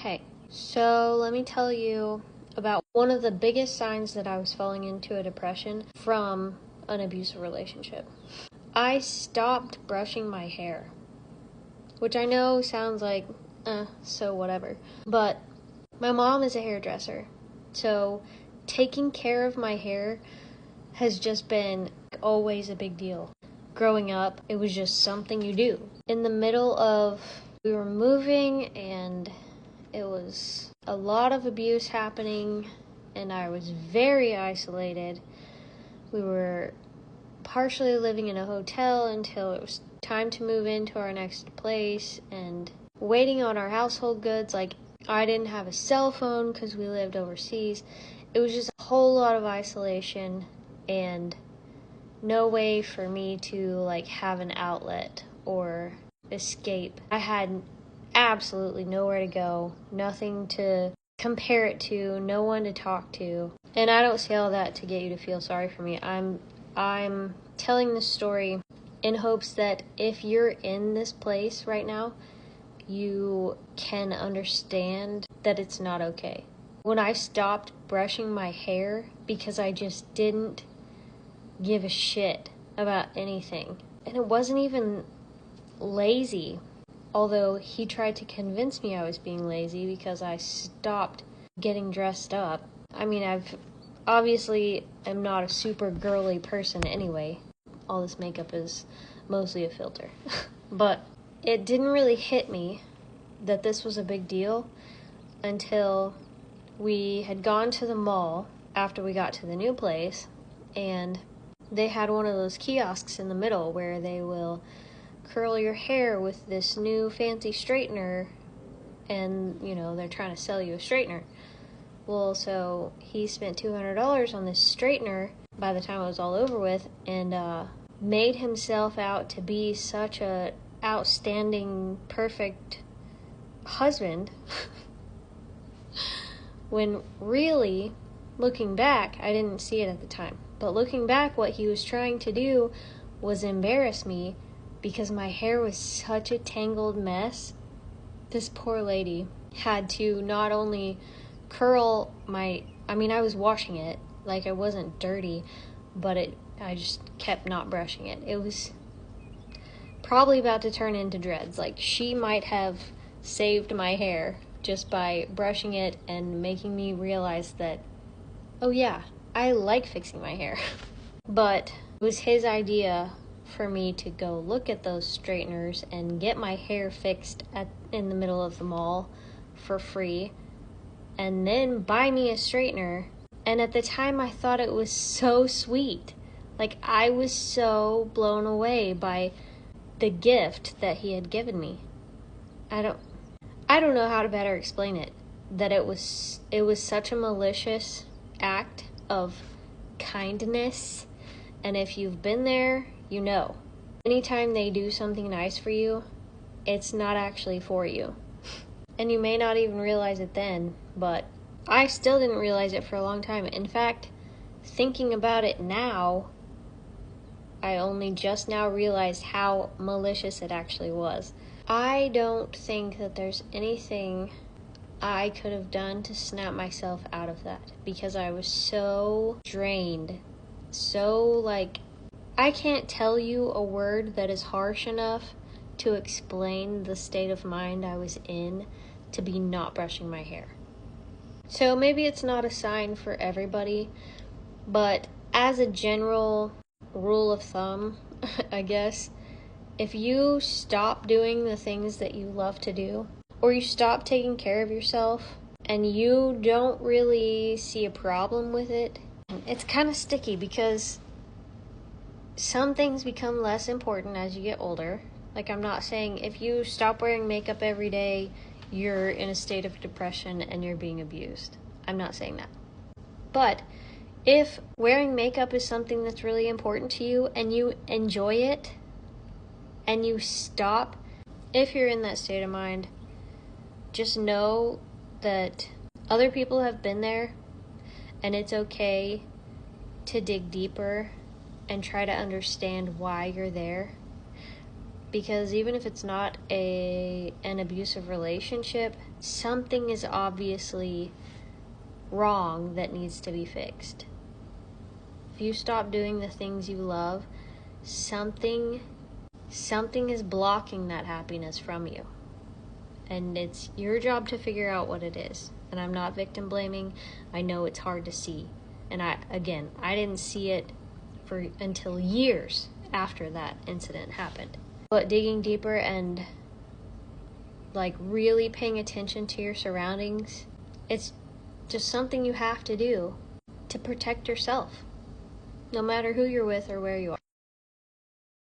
Hey, so let me tell you about one of the biggest signs that I was falling into a depression from an abusive relationship. I stopped brushing my hair, which I know sounds like, so whatever. But my mom is a hairdresser, so taking care of my hair has just been always a big deal. Growing up, it was just something you do. In the middle of, we were moving and it was a lot of abuse happening and I was very isolated. We were partially living in a hotel until it was time to move into our next place and waiting on our household goods. Like, I didn't have a cell phone because we lived overseas. It was just a whole lot of isolation and no way for me to have an outlet or escape. I had absolutely nowhere to go, nothing to compare it to, no one to talk to. And I don't say all that to get you to feel sorry for me. I'm telling this story in hopes that if you're in this place right now, you can understand that it's not okay. When I stopped brushing my hair because I just didn't give a shit about anything, and it wasn't even lazy. Although he tried to convince me I was being lazy because I stopped getting dressed up. I mean, I've obviously am not a super girly person anyway. All this makeup is mostly a filter. But it didn't really hit me that this was a big deal until we had gone to the mall after we got to the new place, and they had one of those kiosks in the middle where they will curl your hair with this new fancy straightener, and they're trying to sell you a straightener. Well, so he spent $200 on this straightener by the time it was all over with, and made himself out to be such a outstanding, perfect husband when really, looking back, I didn't see it at the time, but looking back, what he was trying to do was embarrass me because my hair was such a tangled mess. This poor lady had to not only curl I was washing it, like it wasn't dirty, but I just kept not brushing it. It was probably about to turn into dreads. Like, she might have saved my hair just by brushing it and making me realize that, oh yeah, I like fixing my hair. But it was his idea for me to go look at those straighteners and get my hair fixed in the middle of the mall for free, and then buy me a straightener. And at the time, I thought it was so sweet. Like, I was so blown away by the gift that he had given me. I don't know how to better explain it. That it was such a malicious act of kindness. And if you've been there, you know. Anytime they do something nice for you, it's not actually for you. And you may not even realize it then, but I still didn't realize it for a long time. In fact, thinking about it now, I only just now realized how malicious it actually was. I don't think that there's anything I could have done to snap myself out of that, because I was so drained. So, I can't tell you a word that is harsh enough to explain the state of mind I was in to be not brushing my hair. So maybe it's not a sign for everybody, but as a general rule of thumb, I guess, if you stop doing the things that you love to do, or you stop taking care of yourself, and you don't really see a problem with it, it's kind of sticky because some things become less important as you get older. Like, I'm not saying if you stop wearing makeup every day, you're in a state of depression and you're being abused. I'm not saying that. But if wearing makeup is something that's really important to you and you enjoy it and you stop, if you're in that state of mind, just know that other people have been there and it's okay to dig deeper and try to understand why you're there. Because even if it's not an abusive relationship, something is obviously wrong that needs to be fixed. If you stop doing the things you love, something is blocking that happiness from you. And it's your job to figure out what it is. And I'm not victim blaming. I know it's hard to see. And I didn't see it until years after that incident happened. But digging deeper and like really paying attention to your surroundings, it's just something you have to do to protect yourself, no matter who you're with or where you are.